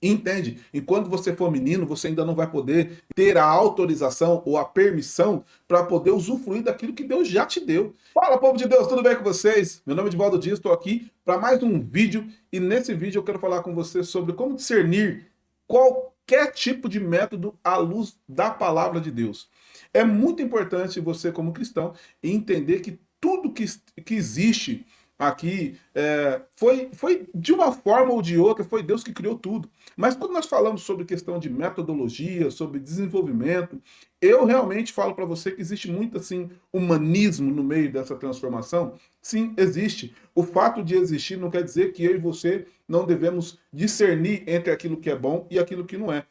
Entende? Enquanto você for menino, você ainda não vai poder ter a autorização ou a permissão para poder usufruir daquilo que Deus já te deu. Fala, povo de Deus, tudo bem com vocês? Meu nome é Divaldo Dias, estou aqui para mais um vídeo e nesse vídeo eu quero falar com você sobre como discernir qualquer tipo de método à luz da palavra de Deus. É muito importante você, como cristão, entender que tudo que existe aqui foi de uma forma ou de outra, foi Deus que criou tudo. Mas quando nós falamos sobre questão de metodologia, sobre desenvolvimento, eu realmente falo para você que existe muito assim humanismo no meio dessa transformação. Sim, existe. O fato de existir não quer dizer que eu e você não devemos discernir entre aquilo que é bom e aquilo que não é.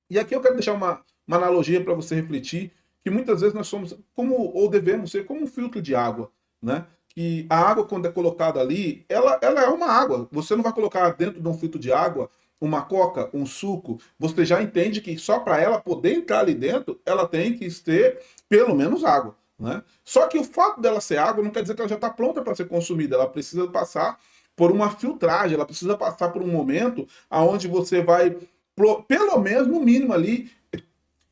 E aqui eu quero deixar uma analogia para você refletir, que muitas vezes nós somos como, ou devemos ser como um filtro de água, né? Que a água, quando é colocada ali, ela é uma água. Você não vai colocar dentro de um filtro de água uma coca, um suco. Você já entende que só para ela poder entrar ali dentro, ela tem que ter pelo menos água, né? Só que o fato dela ser água não quer dizer que ela já está pronta para ser consumida. Ela precisa passar por uma filtragem, ela precisa passar por um momento onde você vai pelo menos no mínimo ali,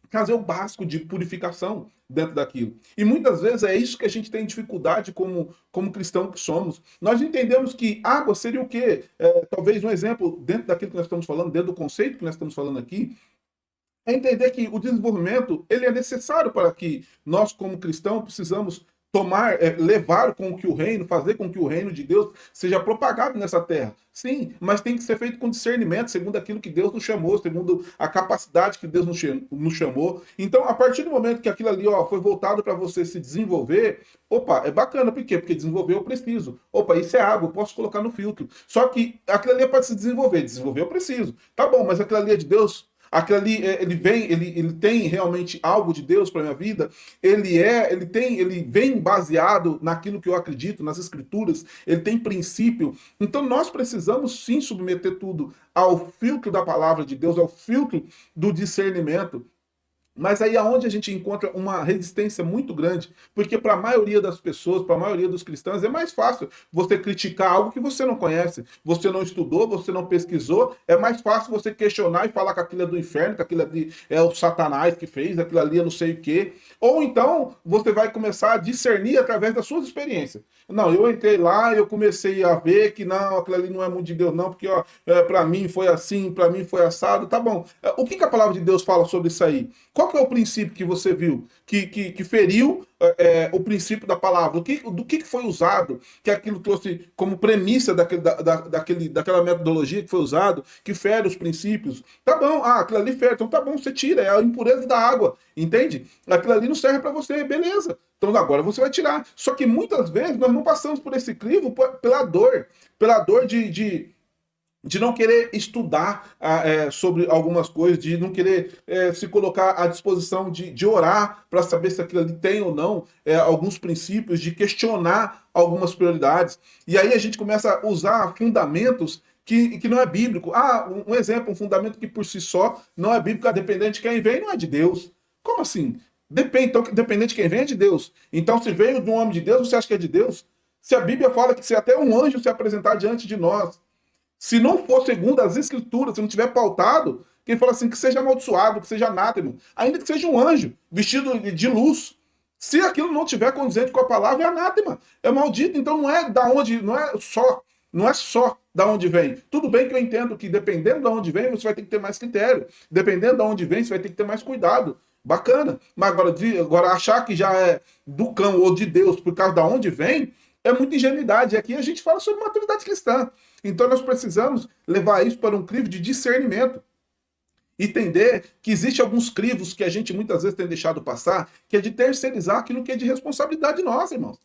fazer o básico de purificação dentro daquilo. E muitas vezes é isso que a gente tem dificuldade como cristão que somos. Nós entendemos que água seria o quê? Talvez um exemplo, dentro daquilo que nós estamos falando, dentro do conceito que nós estamos falando aqui, é entender que o desenvolvimento ele é necessário para que nós, como cristãos, precisamos tomar, levar com que o reino, fazer com que o reino de Deus seja propagado nessa terra. Sim, mas tem que ser feito com discernimento, segundo aquilo que Deus nos chamou, segundo a capacidade que Deus nos chamou. Então, a partir do momento que aquilo ali foi voltado para você se desenvolver, opa, é bacana, por quê? Porque desenvolver eu preciso. Opa, isso é água, eu posso colocar no filtro. Só que aquilo ali é para se desenvolver eu preciso. Tá bom, mas aquilo ali é de Deus? Aquilo ali, ele tem realmente algo de Deus para minha vida, ele vem baseado naquilo que eu acredito, nas escrituras, ele tem princípio. Então nós precisamos sim submeter tudo ao filtro da palavra de Deus, ao filtro do discernimento. Mas aí aonde a gente encontra uma resistência muito grande, porque para a maioria das pessoas, para a maioria dos cristãos, é mais fácil você criticar algo que você não conhece, você não estudou, você não pesquisou, é mais fácil você questionar e falar que aquilo é do inferno, que aquilo ali é o Satanás que fez, aquilo ali é não sei o quê. Ou então você vai começar a discernir através das suas experiências. Não, eu entrei lá, eu comecei a ver que não, aquilo ali não é muito de Deus não, porque para mim foi assim, para mim foi assado, tá bom. O que a palavra de Deus fala sobre isso aí? Qual que é o princípio que você viu que feriu o princípio da palavra? Do que foi usado, que aquilo trouxe como premissa daquela metodologia que foi usado, que fere os princípios? Tá bom, aquilo ali fere, então tá bom, você tira, é a impureza da água, entende? Aquilo ali não serve para você, beleza. Então agora você vai tirar. Só que muitas vezes nós não passamos por esse crivo pela dor de não querer estudar sobre algumas coisas, de não querer se colocar à disposição de orar para saber se aquilo ali tem ou não alguns princípios, de questionar algumas prioridades. E aí a gente começa a usar fundamentos que não é bíblico. Um exemplo, um fundamento que por si só não é bíblico, dependente de quem vem, não é de Deus. Como assim? Depende, então, dependente de quem vem é de Deus. Então, se veio de um homem de Deus, você acha que é de Deus? Se a Bíblia fala que se até um anjo se apresentar diante de nós, se não for segundo as escrituras, se não tiver pautado, quem fala assim, que seja amaldiçoado, que seja anátema, ainda que seja um anjo vestido de luz, se aquilo não tiver condizente com a palavra, é anátema, é maldito. Então não é da onde, não é só da onde vem. Tudo bem que eu entendo que dependendo de onde vem, você vai ter que ter mais critério. Dependendo de onde vem, você vai ter que ter mais cuidado. Bacana. Mas agora achar que já é do cão ou de Deus por causa de onde vem, é muita ingenuidade. E aqui a gente fala sobre maturidade cristã. Então nós precisamos levar isso para um crivo de discernimento. Entender que existe alguns crivos que a gente muitas vezes tem deixado passar, que é de terceirizar aquilo que é de responsabilidade nossa, irmãos.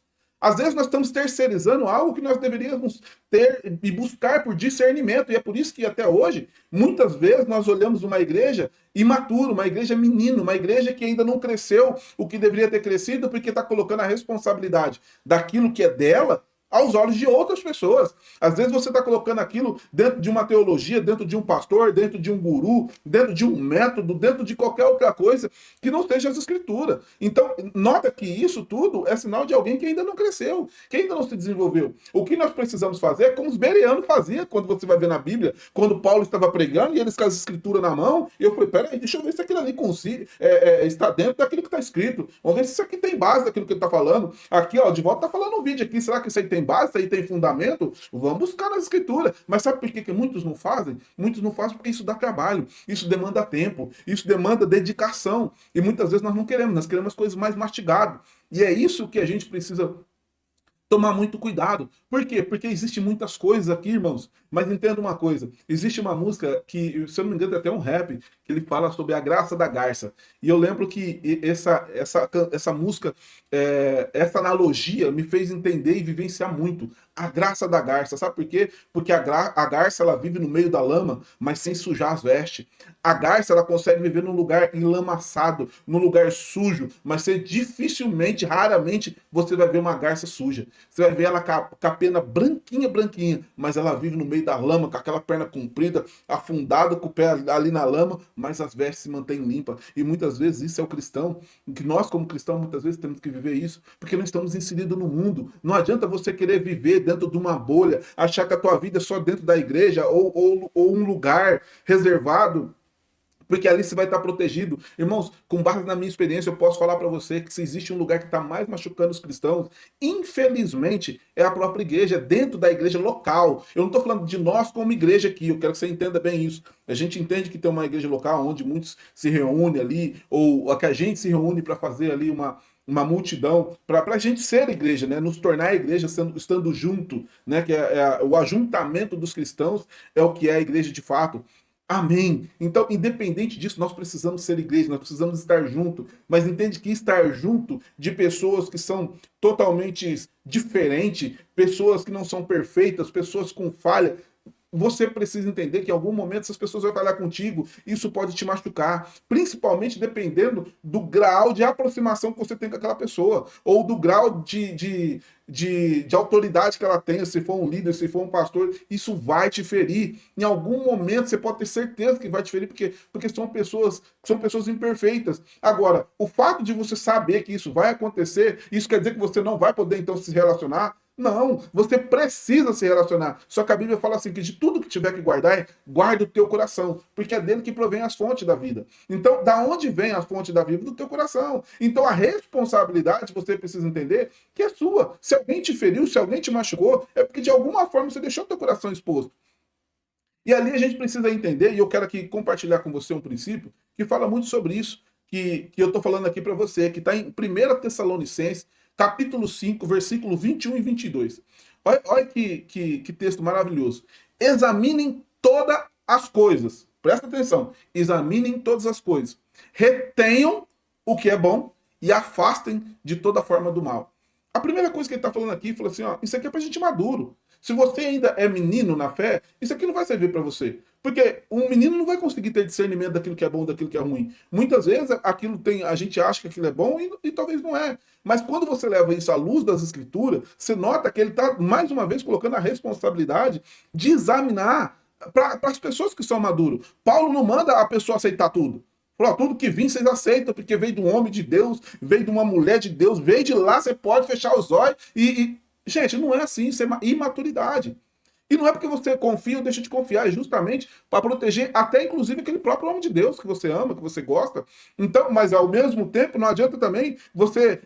Às vezes nós estamos terceirizando algo que nós deveríamos ter e buscar por discernimento. E é por isso que até hoje, muitas vezes nós olhamos uma igreja imatura, uma igreja menina, uma igreja que ainda não cresceu o que deveria ter crescido, porque está colocando a responsabilidade daquilo que é dela aos olhos de outras pessoas. Às vezes você está colocando aquilo dentro de uma teologia, dentro de um pastor, dentro de um guru, dentro de um método, dentro de qualquer outra coisa que não seja as escrituras. Então, nota que isso tudo é sinal de alguém que ainda não cresceu, que ainda não se desenvolveu. O que nós precisamos fazer é como os bereanos faziam, quando você vai ver na Bíblia, quando Paulo estava pregando e eles com as escrituras na mão, e eu falei, peraí, deixa eu ver se aquilo ali está dentro daquilo que está escrito. Vamos ver se isso aqui tem base daquilo que ele está falando. Aqui, ó, de volta está falando um vídeo aqui, será que isso aí tem base, isso aí tem fundamento? Vamos buscar nas escrituras. Mas sabe por que muitos não fazem? Muitos não fazem porque isso dá trabalho, isso demanda tempo, isso demanda dedicação. E muitas vezes nós queremos coisas mais mastigadas. E é isso que a gente precisa tomar muito cuidado. Por quê? Porque existem muitas coisas aqui, irmãos. Mas entenda uma coisa. Existe uma música que, se eu não me engano, é até um rap, que ele fala sobre a graça da garça. E eu lembro que essa música, essa analogia me fez entender e vivenciar muito. A graça da garça. Sabe por quê? Porque a garça, ela vive no meio da lama, mas sem sujar as vestes. A garça, ela consegue viver num lugar enlamaçado, num lugar sujo, mas você dificilmente, raramente, você vai ver uma garça suja. Você vai ver ela com a pena branquinha, branquinha, mas ela vive no meio da lama, com aquela perna comprida, afundada com o pé ali na lama, mas as vestes se mantêm limpas. E muitas vezes isso é o cristão, que nós como cristãos muitas vezes temos que viver isso, porque nós estamos inseridos no mundo. Não adianta você querer viver dentro de uma bolha, achar que a tua vida é só dentro da igreja ou um lugar reservado, porque ali você vai estar protegido. Irmãos, com base na minha experiência, eu posso falar para você que se existe um lugar que está mais machucando os cristãos, infelizmente, é a própria igreja, dentro da igreja local. Eu não estou falando de nós como igreja aqui, eu quero que você entenda bem isso. A gente entende que tem uma igreja local onde muitos se reúnem ali, ou que a gente se reúne para fazer ali uma multidão, para a gente ser igreja, né? Nos tornar igreja estando junto, né? Que o ajuntamento dos cristãos é o que é a igreja de fato. Amém. Então, independente disso, nós precisamos ser igreja, nós precisamos estar junto. Mas entende que estar junto de pessoas que são totalmente diferentes, pessoas que não são perfeitas, pessoas com falha, você precisa entender que em algum momento essas pessoas vão falar contigo, isso pode te machucar, principalmente dependendo do grau de aproximação que você tem com aquela pessoa, ou do grau de autoridade que ela tenha, se for um líder, se for um pastor, isso vai te ferir. Em algum momento você pode ter certeza que vai te ferir, porque são pessoas imperfeitas. Agora, o fato de você saber que isso vai acontecer, isso quer dizer que você não vai poder então se relacionar? Não, você precisa se relacionar. Só que a Bíblia fala assim, que de tudo que tiver que guardar, guarda o teu coração, porque é dele que provém as fontes da vida. Então, da onde vem a fonte da vida? Do teu coração. Então, a responsabilidade, você precisa entender que é sua. Se alguém te feriu, se alguém te machucou, é porque de alguma forma você deixou o teu coração exposto. E ali a gente precisa entender, e eu quero aqui compartilhar com você um princípio que fala muito sobre isso, que eu estou falando aqui para você, que está em 1 Tessalonicenses, capítulo 5, versículo 21 e 22. Olha que texto maravilhoso. Examinem todas as coisas. Presta atenção. Examinem todas as coisas. Retenham o que é bom e afastem de toda forma do mal. A primeira coisa que ele está falando aqui, falou assim, ó, isso aqui é para gente maduro. Se você ainda é menino na fé, isso aqui não vai servir para você. Porque um menino não vai conseguir ter discernimento daquilo que é bom e daquilo que é ruim. Muitas vezes a gente acha que aquilo é bom e talvez não é. Mas quando você leva isso à luz das escrituras, você nota que ele está, mais uma vez, colocando a responsabilidade de examinar para as pessoas que são maduros. Paulo não manda a pessoa aceitar tudo. Falou, tudo que vim vocês aceitam, porque veio de um homem de Deus, veio de uma mulher de Deus, veio de lá, você pode fechar os olhos Gente, não é assim, isso é imaturidade. E não é porque você confia ou deixa de confiar, é justamente para proteger até inclusive aquele próprio homem de Deus que você ama, que você gosta. Então, mas ao mesmo tempo não adianta também você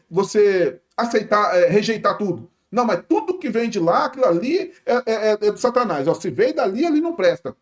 aceitar, rejeitar tudo. Não, mas tudo que vem de lá, aquilo ali é de Satanás. Ó, se veio dali, ali não presta.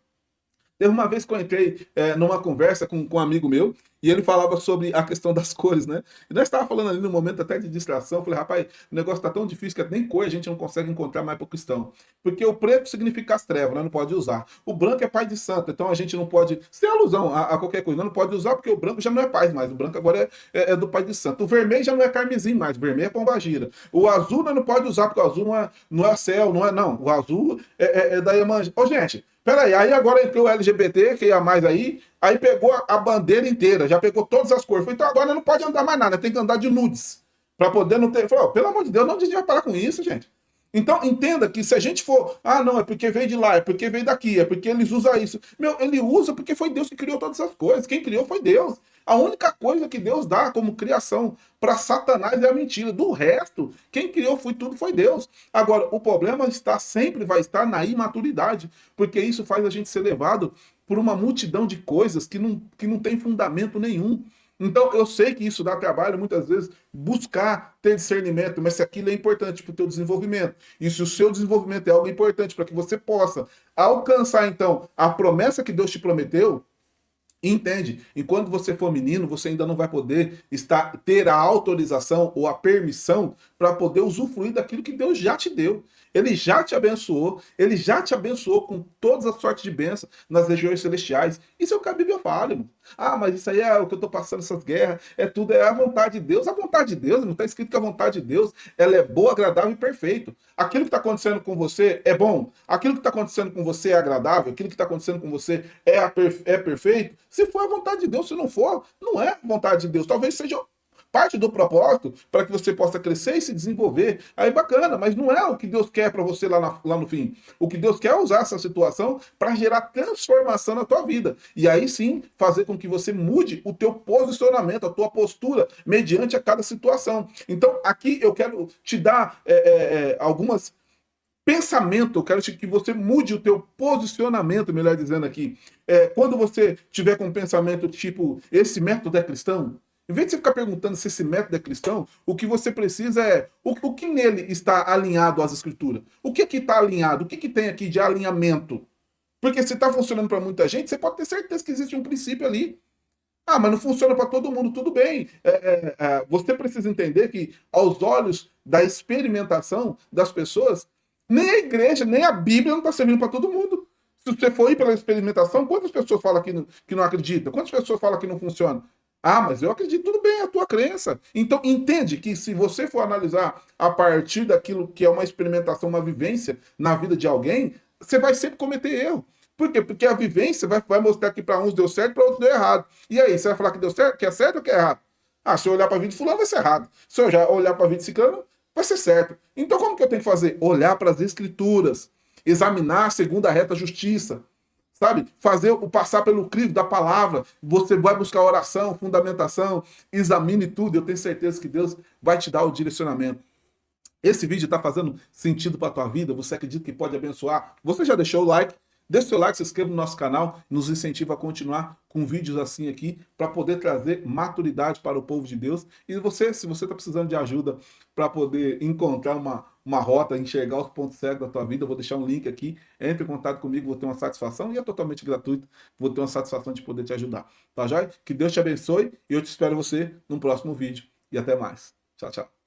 Teve uma vez que eu entrei numa conversa com um amigo meu, e ele falava sobre a questão das cores, né? E nós estávamos falando ali no momento até de distração, eu falei, rapaz, o negócio está tão difícil que nem cor a gente não consegue encontrar mais para o cristão. Porque o preto significa as trevas, né? Não pode usar. O branco é pai de santo, então a gente não pode, sem alusão a qualquer coisa, não pode usar porque o branco já não é paz mais, o branco agora é do pai de santo. O vermelho já não é carmesim mais, o vermelho é pombagira. O azul não pode usar porque o azul não é céu, não. O azul é da Iemanjá. Ô, gente, peraí, aí agora entrou o LGBT, que ia mais aí pegou a bandeira inteira, já pegou todas as cores. Falei, então agora não pode andar mais nada, tem que andar de nudes. Pra poder não ter. Falei, pelo amor de Deus, não devia parar com isso, gente. Então, entenda que se a gente for, ah, não, é porque veio de lá, é porque veio daqui, é porque eles usam isso. Meu, ele usa porque foi Deus que criou todas essas coisas. Quem criou foi Deus. A única coisa que Deus dá como criação para Satanás é a mentira. Do resto, quem criou foi tudo foi Deus. Agora, o problema está sempre vai estar na imaturidade, porque isso faz a gente ser levado por uma multidão de coisas que não tem fundamento nenhum. Então, eu sei que isso dá trabalho, muitas vezes, buscar ter discernimento, mas se aquilo é importante para o teu desenvolvimento, e se o seu desenvolvimento é algo importante para que você possa alcançar, então, a promessa que Deus te prometeu, entende? Enquanto você for menino, você ainda não vai poder ter a autorização ou a permissão para poder usufruir daquilo que Deus já te deu. Ele já te abençoou, ele já te abençoou com todas as sortes de bênção nas regiões celestiais. Isso é o que a Bíblia fala, irmão. Ah, mas isso aí é o que eu estou passando, essas guerras, é tudo, é a vontade de Deus. A vontade de Deus, não está escrito que a vontade de Deus ela é boa, agradável e perfeita. Aquilo que está acontecendo com você é bom, aquilo que está acontecendo com você é agradável, aquilo que está acontecendo com você é perfeito. Se for a vontade de Deus, se não for, não é a vontade de Deus. Talvez seja parte do propósito para que você possa crescer e se desenvolver. Aí bacana, mas não é o que Deus quer para você lá no fim. O que Deus quer é usar essa situação para gerar transformação na tua vida. E aí sim, fazer com que você mude o teu posicionamento, a tua postura, mediante a cada situação. Então, aqui eu quero te dar algumas pensamento, eu quero que você mude o teu posicionamento, melhor dizendo aqui. Quando você tiver com um pensamento tipo, esse método é cristão, em vez de você ficar perguntando se esse método é cristão, o que você precisa é o que nele está alinhado às escrituras. O que aqui está alinhado? O que tem aqui de alinhamento? Porque se está funcionando para muita gente, você pode ter certeza que existe um princípio ali. Ah, mas não funciona para todo mundo, tudo bem. Você precisa entender que, aos olhos da experimentação das pessoas, nem a igreja, nem a Bíblia não está servindo para todo mundo. Se você for ir pela experimentação, quantas pessoas falam que não acreditam? Quantas pessoas falam que não funciona? Ah, mas eu acredito, tudo bem, é a tua crença. Então, entende que se você for analisar a partir daquilo que é uma experimentação, uma vivência na vida de alguém, você vai sempre cometer erro. Por quê? Porque a vivência vai mostrar que para uns deu certo, para outros deu errado. E aí, você vai falar que deu certo, que é certo ou que é errado? Ah, se eu olhar para a vida de fulano, vai ser errado. Se eu já olhar para a vida de ciclano, vai ser certo. Então, como que eu tenho que fazer? Olhar para as escrituras, examinar segundo a reta justiça, sabe? Fazer o passar pelo crivo da palavra. Você vai buscar oração, fundamentação, examine tudo. Eu tenho certeza que Deus vai te dar o direcionamento. Esse vídeo está fazendo sentido para a tua vida? Você acredita que pode abençoar? Você já deixou o like? Deixe seu like, se inscreva no nosso canal, nos incentiva a continuar com vídeos assim aqui, para poder trazer maturidade para o povo de Deus. E você, se você está precisando de ajuda para poder encontrar uma rota, enxergar os pontos cegos da tua vida, eu vou deixar um link aqui, entre em contato comigo, vou ter uma satisfação, e é totalmente gratuito, vou ter uma satisfação de poder te ajudar. Tá joia? Que Deus te abençoe, e eu te espero você no próximo vídeo. E até mais. Tchau, tchau.